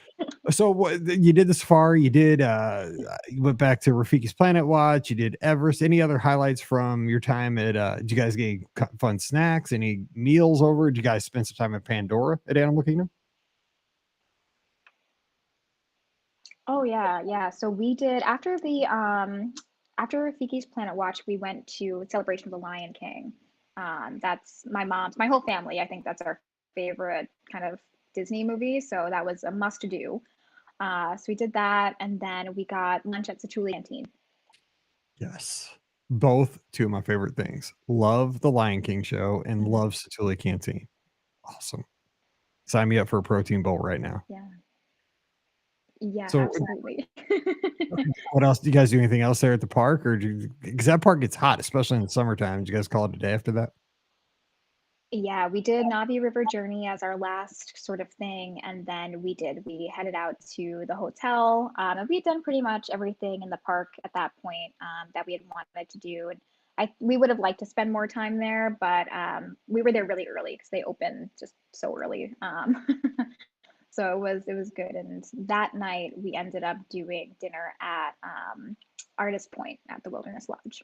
So what you did the safari, you went back to Rafiki's Planet Watch, you did Everest. Any other highlights from your time at did you guys get any fun snacks, any meals over? Did you guys spend some time at Pandora at Animal Kingdom? Oh yeah, yeah. So we did after Rafiki's Planet Watch, we went to Celebration of the Lion King. That's my whole family. I think that's our favorite kind of Disney movie. So that was a must do. So we did that, and then we got lunch at Satuli Canteen. Yes. Both two of my favorite things. Love the Lion King show and Mhm. love Satuli Canteen. Awesome. Sign me up for a protein bowl right now. Yeah, yeah, So absolutely. what else? Do you guys do anything else there at the park, or because that park gets hot, especially in the summertime? Did you guys call it a day after that? Yeah, we did Navi River Journey as our last sort of thing, and then we headed out to the hotel. And we'd done pretty much everything in the park at that point that we had wanted to do. And we would have liked to spend more time there, but we were there really early because they opened just so early. So it was good. And that night we ended up doing dinner at Artist Point at the Wilderness Lodge.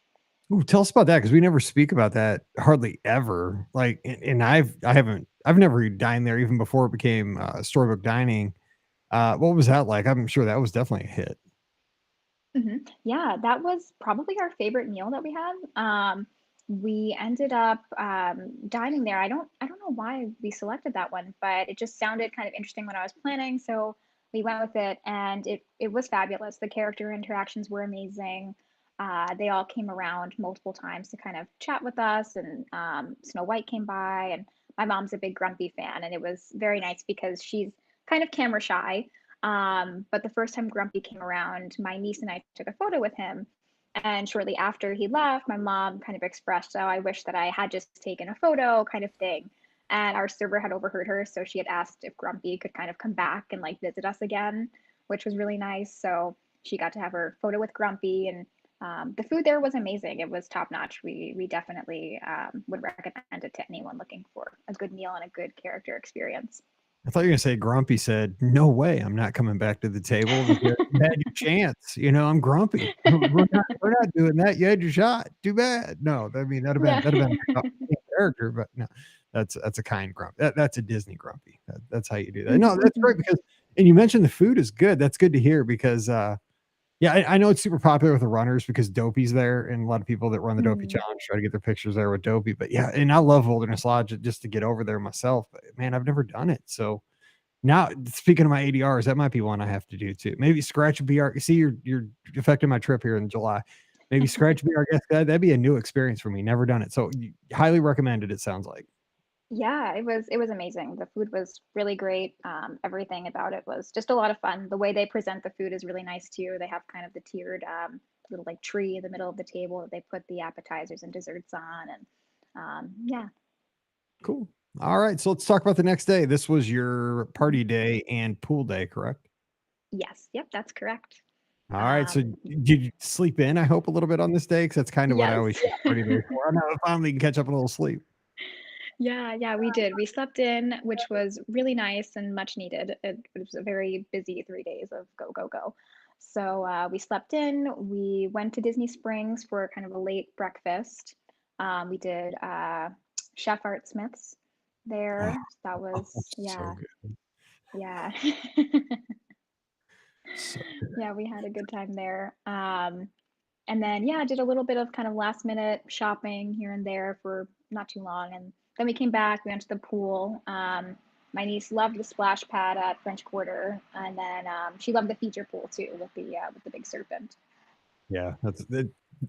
Ooh, tell us about that because we never speak about that hardly ever. Like, and I've never dined there even before it became storybook dining. What was that like? I'm sure that was definitely a hit. Yeah, that was probably our favorite meal that we had. We ended up dining there. I don't know why we selected that one, but it just sounded kind of interesting when I was planning, so we went with it, and it was fabulous. The character interactions were amazing. They all came around multiple times to kind of chat with us, and Snow White came by, and my mom's a big Grumpy fan, and it was very nice because she's kind of camera shy. But the first time Grumpy came around, my niece and I took a photo with him. And shortly after he left, my mom kind of expressed, "Oh, I wish that I had just taken a photo," kind of thing. And our server had overheard her, so she had asked if Grumpy could kind of come back and like visit us again, which was really nice. So she got to have her photo with Grumpy, and the food there was amazing. It was top notch. We definitely would recommend it to anyone looking for a good meal and a good character experience. I thought you were gonna say Grumpy said, "No way, I'm not coming back to the table because you had your chance. I'm grumpy. We're not doing that. You had your shot. Too bad." No, I mean Yeah. that'd have been a character, but no, that's a kind grump. That's a Disney grumpy. That's how you do that. No, that's great Mhm. because and you mentioned the food is good. That's good to hear because yeah, I know it's super popular with the runners because Dopey's there, and a lot of people that run the Dopey Mhm. challenge try to get their pictures there with Dopey. But yeah, and I love Wilderness Lodge just to get over there myself. But man, I've never done it. So now, speaking of my ADRs, that might be one I have to do too. Maybe scratch BR. See, you're affecting my trip here in July. Maybe scratch BR guest guide. That'd be a new experience for me. Never done it. So highly recommended. It sounds like. Yeah, it was amazing. The food was really great. Everything about it was just a lot of fun. The way they present the food is really nice too. They have kind of the tiered little like tree in the middle of the table that they put the appetizers and desserts on, and yeah, Cool. All right. So let's talk about the next day. This was your party day and pool day, correct? yes, yep, that's correct. All right. So Um, did you sleep in? I hope a little bit on this day because that's kind of what I yes. always use party day for. I know I finally can catch up on a little sleep. Yeah, yeah, we did. We slept in, which was really nice and much needed. It was a very busy 3 days of go, go, go. So we slept in. We went to Disney Springs for kind of a late breakfast. We did Chef Art Smith's Oh, there. So that was, so yeah, good. yeah. So good. Yeah, we had a good time there. And then, yeah, I did a little bit of kind of last minute shopping here and there for not too long. And then we came back, we went to the pool. My niece loved the splash pad at French Quarter. And then she loved the feature pool too with the big serpent. Yeah,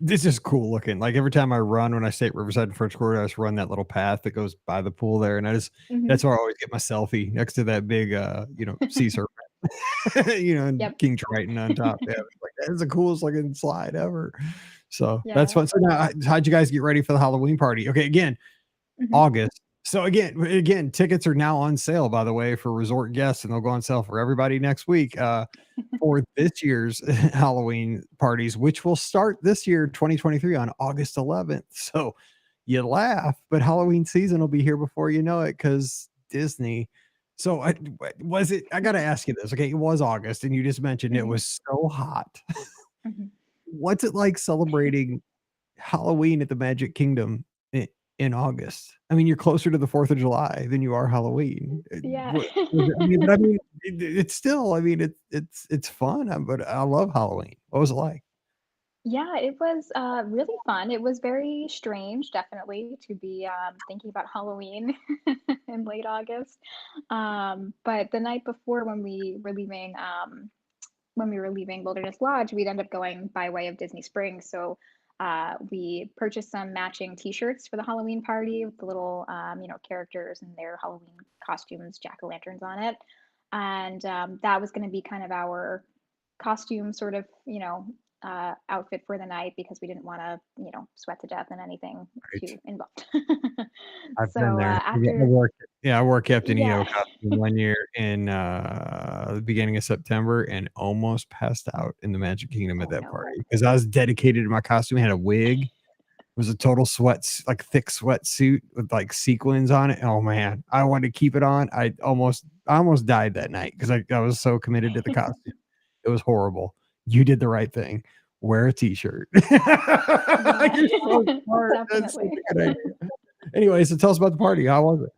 this is cool looking. Like every time I run when I stay at Riverside and French Quarter, I just run that little path that goes by the pool there, and that's Hmm. where I always get my selfie next to that big sea serpent, and Yep. King Triton on top. Yeah, it's like that is the coolest looking slide ever. So that's Yeah. fun. So now, how'd you guys get ready for the Halloween party? Okay, again, Hmm. August. So again, tickets are now on sale, by the way, for resort guests, and they'll go on sale for everybody next week. For this year's Halloween parties, which will start this year, 2023, on August 11th. So you laugh, but Halloween season will be here before you know it because Disney. So was it? I got to ask you this. Okay, it was August, and you just mentioned it Hmm. was so hot. Hmm. What's it like celebrating Halloween at the Magic Kingdom in August? I mean, you're closer to the 4th of July than you are Halloween. Yeah. What was it, I mean, it's still, I mean, it's fun, but I love Halloween. What was it like? Yeah, it was really fun. It was very strange, definitely, to be thinking about Halloween in late August. But the night before, when we were leaving Wilderness Lodge, we'd end up going by way of Disney Springs. So we purchased some matching T-shirts for the Halloween party with the little characters and their Halloween costumes, jack-o'-lanterns on it, and that was going to be kind of our costume sort of outfit for the night because we didn't want to, sweat to death in anything Right. too involved. I've been So there. I after, wore yeah, I wore Captain yeah, EO costume one year in, the beginning of September and almost passed out in the Magic Kingdom at oh that no, party because I was dedicated to my costume. I had a wig. It was a total like, thick sweatsuit with, like, sequins on it. Oh, man. I wanted to keep it on. I almost died that night because I was so committed to the costume. It was horrible. You did the right thing. Wear a T-shirt. yeah, You're so smart. That's such definitely. a good idea. Anyway, so tell us about the party. How was it?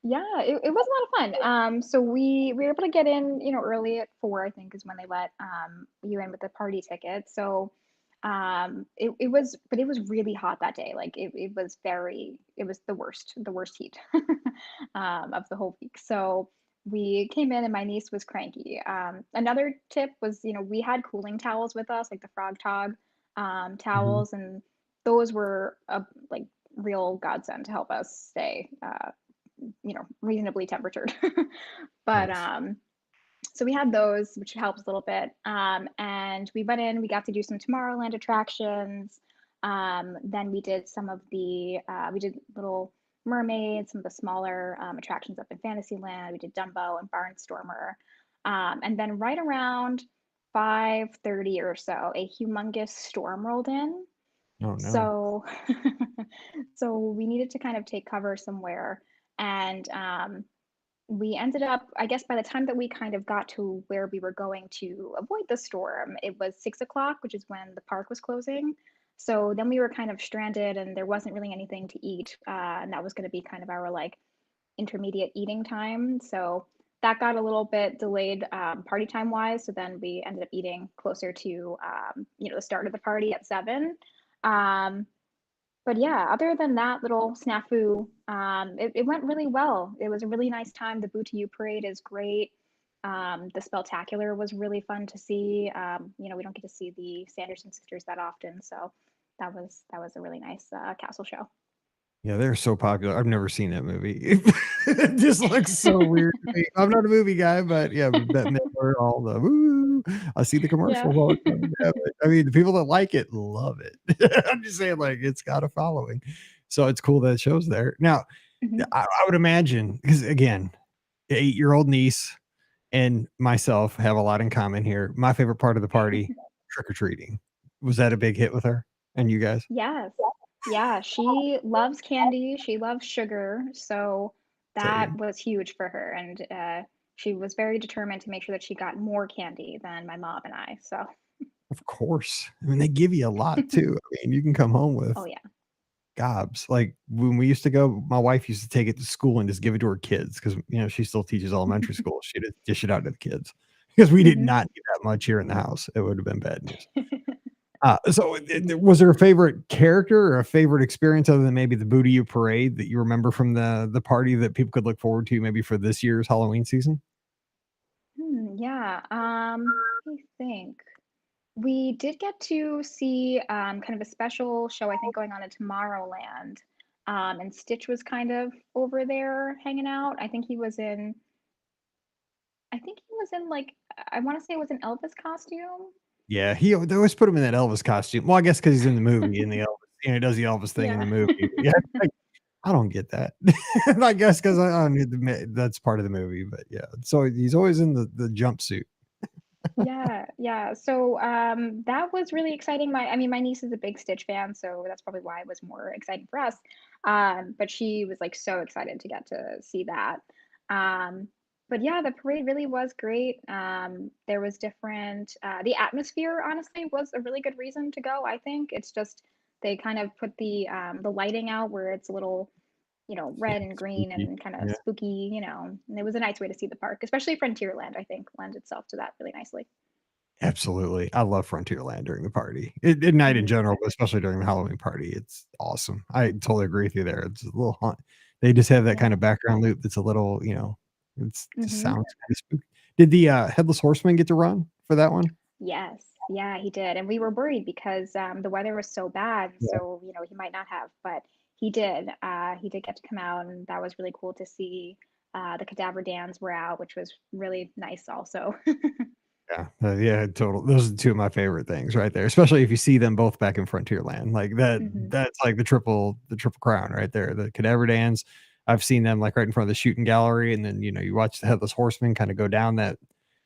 Yeah, it was a lot of fun. So we were able to get in, early at 4, I think, is when they let you in with the party ticket. So it was, but it was really hot that day. Like it was the worst heat of the whole week. So we came in and my niece was cranky. Another tip was, we had cooling towels with us, like the frog tog Mhm. towels, and those were a like real godsend to help us stay reasonably temperatured. But Nice. so we had those, which helps a little bit. And we went in, we got to do some Tomorrowland attractions. Then we did some of the we did Little Mermaid, some of the smaller attractions up in Fantasyland. We did Dumbo and Barnstormer. And then right around 5:30 or so, a humongous storm rolled in. Oh, no. So so we needed to kind of take cover somewhere. And we ended up, I guess by the time that we kind of got to where we were going to avoid the storm, it was 6 o'clock, which is when the park was closing. So then we were kind of stranded and there wasn't really anything to eat. And that was going to be kind of our like intermediate eating time. So that got a little bit delayed party time wise. So then we ended up eating closer to, the start of the party at 7. Um, but yeah, other than that little snafu, it went really well. It was a really nice time. The Boo to You parade is great. The Spectacular was really fun to see. We don't get to see the Sanderson sisters that often, so that was a really nice castle show. Yeah, they're so popular. I've never seen that movie. It just looks so weird to me. I'm not a movie guy, but yeah, but Bette Midler, all the "woo." I see the Yeah. commercials all the time. Yeah, but I mean, the people that like it love it. I'm just saying, like, it's got a following. So it's cool that it shows there. Now, Mhm. I would imagine because again, 8-year-old niece and myself have a lot in common here. My favorite part of the party, trick or treating. Was that a big hit with her and you guys? Yes. Yeah, she loves candy, she loves sugar, so that Same. was huge for her, and, she was very determined to make sure that she got more candy than my mom and I, so Of course. I mean, they give you a lot too. I mean, you can come home Oh, with yeah. gobs. Like, when we used to go, my wife used to take it to school and just give it to her kids because she still teaches elementary school. She'd dish it out to the kids because we did Mhm. not eat that much here in the house. It would have been bad news. So was there a favorite character or a favorite experience other than maybe the Boo to You parade that you remember from the party that people could look forward to maybe for this year's Halloween season? Yeah, let me think. We did get to see, kind of a special show, I think, going on in Tomorrowland, and Stitch was kind of over there hanging out. I think he was in, like, I wanna say it was an Elvis costume? Yeah, they always put him in that Elvis costume. Well, I guess because he's in the movie, in the Elvis he does the Elvis thing in the Yeah. movie. Yeah, like, I don't get that. I guess 'cause I knew that's part of the movie, but yeah. So he's always in the jumpsuit. Yeah, yeah. So, that was really exciting. My niece is a big Stitch fan, so that's probably why it was more exciting for us. But she was like so excited to get to see that. Um, but yeah, the parade really was great. There was different, the atmosphere honestly was a really good reason to go, I think. It's just they kind of put the lighting out where it's a little, red and green Spooky. and kind of Yeah, spooky, and it was a nice way to see the park, especially Frontierland, I think, lends itself to that really nicely. absolutely. I love Frontierland during the party. At night in Mhm. general, but especially during the Halloween party, it's awesome. I totally agree with you there. It's a little haunt they just have that kind Yeah. of background loop that's a little, it's just Mhm. sounds kinda spooky. Did the, Headless Horseman get to run for that one? Yes. Yeah, he did, and we were worried because, the weather was so bad, Yeah. so, he might not have, but he did get to come out, and that was really cool to see. The cadaver dans were out, which was really nice also. Yeah, yeah, total. Those are two of my favorite things right there, especially if you see them both back in Frontierland. Like that, Hmm. that's like the triple crown right there. The cadaver dans. I've seen them like right in front of the shooting gallery, and then you watch the headless horseman kind of go down that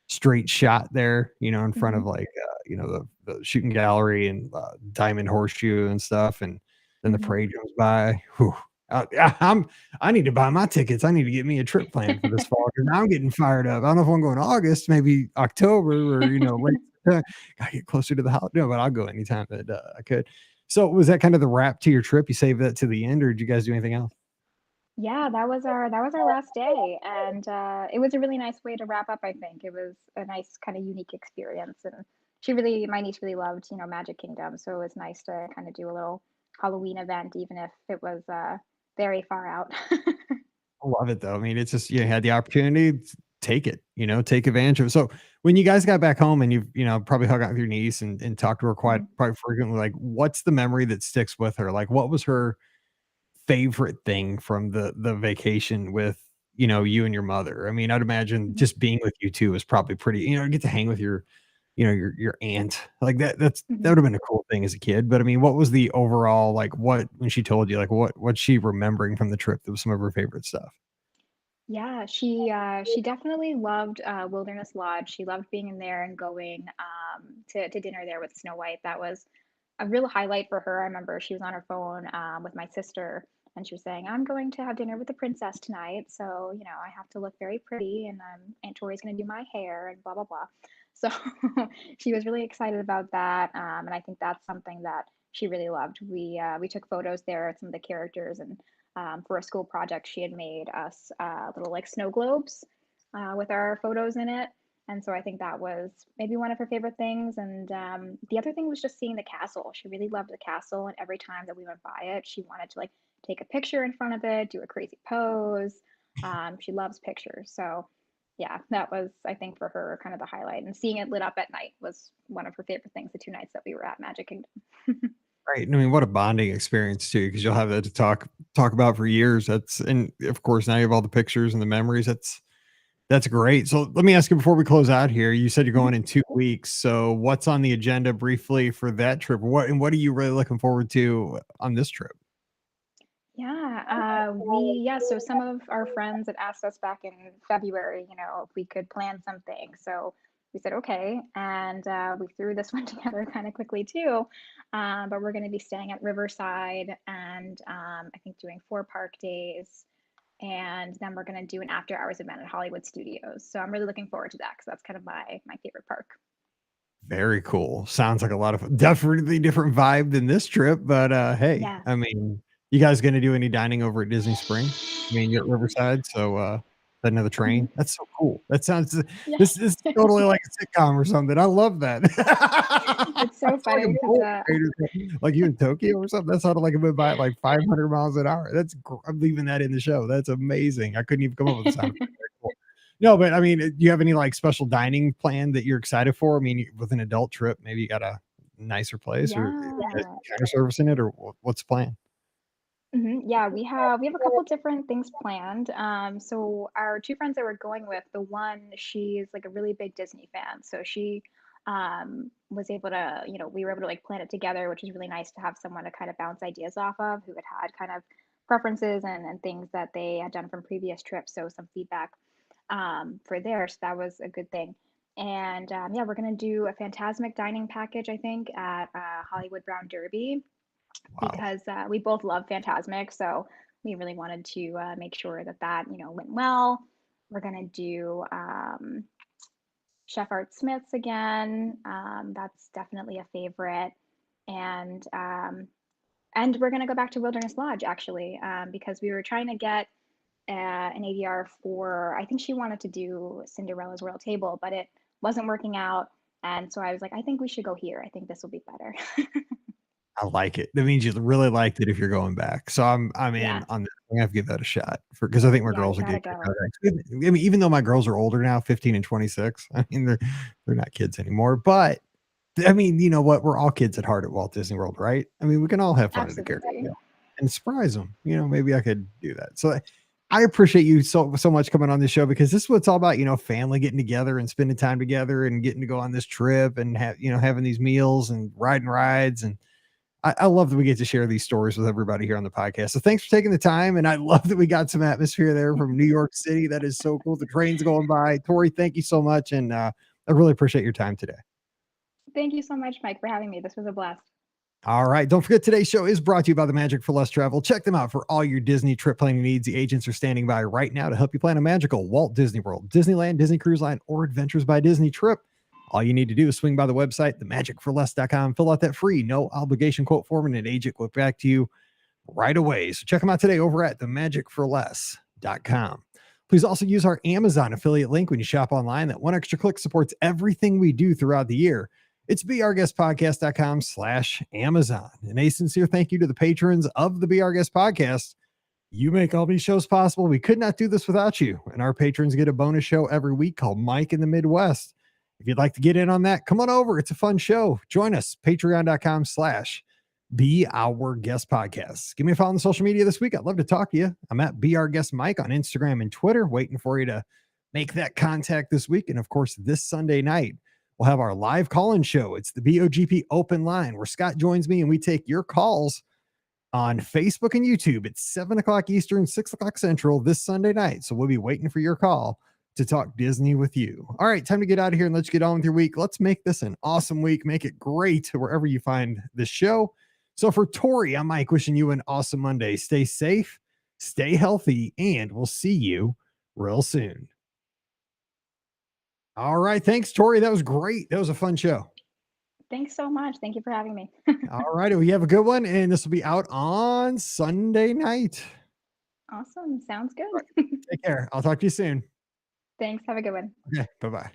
straight shot there, in front Hmm. of like the shooting gallery and Diamond Horseshoe and stuff, and then the Hmm. parade goes by. Whew. I need to buy my tickets. I need to get me a trip planned for this fall because I'm getting fired up. I don't know if I'm going August, maybe October, or late September. Gotta get closer to the holiday. No, but I'll go anytime that I could. So was that kind of the wrap to your trip? You saved that to the end, or did you guys do anything else? Yeah, that was our last day, and it was a really nice way to wrap up. I think it was a nice kind of unique experience, and my niece really loved, Magic Kingdom, so it was nice to kind of do a little Halloween event, even if it was very far out. I love it though. I mean, it's just you had the opportunity, take it, take advantage of it. So when you guys got back home and you've, probably hung out with your niece and talked to her Mhm, quite frequently, like what's the memory that sticks with her? Like what was her favorite thing from the vacation with, you and your mother? I mean, I'd imagine mhm, just being with you two is probably pretty, get to hang with your aunt. Like that mhm. would have been a cool thing as a kid. But I mean, what was the overall like what when she told you, like what's she remembering from the trip that was some of her favorite stuff? Yeah, she definitely loved Wilderness Lodge. She loved being in there and going to dinner there with Snow White. That was a real highlight for her. I remember she was on her phone with my sister, and she was saying, "I'm going to have dinner with the princess tonight, so I have to look very pretty, and Aunt Tori's going to do my hair and blah blah blah." So she was really excited about that, and I think that's something that she really loved. We took photos there of some of the characters, and for a school project, she had made us little like snow globes with our photos in it. And so I think that was maybe one of her favorite things. And the other thing was just seeing the castle. She really loved the castle. And every time that we went by it, she wanted to like take a picture in front of it, do a crazy pose. She loves pictures. So yeah, that was, I think, for her kind of the highlight. And seeing it lit up at night was one of her favorite things the 2 nights that we were at Magic Kingdom. Right, and I mean, what a bonding experience too, because 'cause you'll have that to talk about for years. That's and of course, now you have all the pictures and the memories. That's great. So let me ask you before we close out here, you said you're Mhm. going in 2 weeks. So what's on the agenda briefly for that trip? What are you really looking forward to on this trip? So some of our friends had asked us back in February, if we could plan something. So we said, okay. And we threw this one together kind of quickly too. But we're going to be staying at Riverside and I think doing 4 park days. And then we're going to do an after hours event at Hollywood Studios. So I'm really looking forward to that because that's kind of my favorite park. Very cool. Sounds like a lot of definitely different vibe than this trip, but, hey, Yeah. I mean, you guys gonna do any dining over at Disney Springs? I mean, you're at Riverside, so, another train? Mhm. That's so cool. That sounds Yeah. this is totally like a sitcom or something. I love that. It's I so feel like a funny because bullet train or something, like you in Tokyo or something. That sounded like it went by at like 500 miles an hour. I'm leaving that in the show. That's amazing. I couldn't even come up with a sound effect. Very cool. No, but I mean, do you have any like special dining plan that you're excited for? I mean, with an adult trip, maybe you got a nicer place or Yeah. counter service in it, or what's the plan? Yeah, we have a couple different things planned. So our two friends that we're going with, the one, she's like a really big Disney fan, so she was able to, we were able to like plan it together, which is really nice to have someone to kind of bounce ideas off of who had kind of preferences and things that they had done from previous trips. So some feedback for there. So that was a good thing. And yeah, we're gonna do a Fantasmic dining package, I think, at Hollywood Brown Derby Wow, because we both love Phantasmic, so we really wanted to make sure that went well. We're gonna do Chef Art Smith's again. That's definitely a favorite, and we're gonna go back to Wilderness Lodge actually because we were trying to get an ADR for. I think she wanted to do Cinderella's Royal Table, but it wasn't working out. And so I was like, I think we should go here. I think this will be better. I like it. That means you really liked it if you're going back. So I'm in Yeah, on this. I'm gonna have to give that a shot for because I think my yeah, you girls will gotta get kicked out go. of that. I mean, even though my girls are older now, 15 and 26, I mean they're not kids anymore. But I mean, you know what? We're all kids at heart at Walt Disney World, right? I mean, we can all have fun at a character Absolutely. and surprise them. Maybe I could do that. So I appreciate you so much coming on this show because this is what it's all about, family getting together and spending time together and getting to go on this trip and having these meals and riding rides. And I love that we get to share these stories with everybody here on the podcast. So thanks for taking the time. And I love that we got some atmosphere there from New York City. That is so cool. The train's going by. Tori, thank you so much. And I really appreciate your time today. Thank you so much, Mike, for having me. This was a blast. All right. Don't forget today's show is brought to you by the Magic for Less Travel. Check them out for all your Disney trip planning needs. The agents are standing by right now to help you plan a magical Walt Disney World, Disneyland, Disney Cruise Line, or Adventures by Disney trip. All you need to do is swing by the website, themagicforless.com, fill out that free, no obligation quote form, and an agent will get back to you right away. So check them out today over at themagicforless.com. Please also use our Amazon affiliate link when you shop online. That one extra click supports everything we do throughout the year. It's beourguestpodcast.com/Amazon. And a sincere thank you to the patrons of the Be Our Guest podcast. You make all these shows possible. We could not do this without you. And our patrons get a bonus show every week called Mike in the Midwest. If you'd like to get in on that, come on over. It's a fun show. Join us, patreon.com/Be Our Guest Podcast. Give me a follow on social media this week. I'd love to talk to you. I'm at Be Our Guest Mike on Instagram and Twitter, waiting for you to make that contact this week. And of course, this Sunday night, we'll have our live call-in show. It's the BOGP open line where Scott joins me and we take your calls on Facebook and YouTube. It's 7 o'clock Eastern, 6 o'clock Central this Sunday night. So we'll be waiting for your call to talk Disney with you. All right, time to get out of here and let's get on with your week. Let's make this an awesome week. Make it great wherever you find this show. So for Tori, I'm Mike wishing you an awesome Monday. Stay safe, stay healthy, and we'll see you real soon. All right. Thanks, Tori. That was great. That was a fun show. Thanks so much. Thank you for having me. All right. Well, you have a good one. And this will be out on Sunday night. Awesome. Sounds good. Right. Take care. I'll talk to you soon. Thanks. Have a good one. Okay. Bye-bye.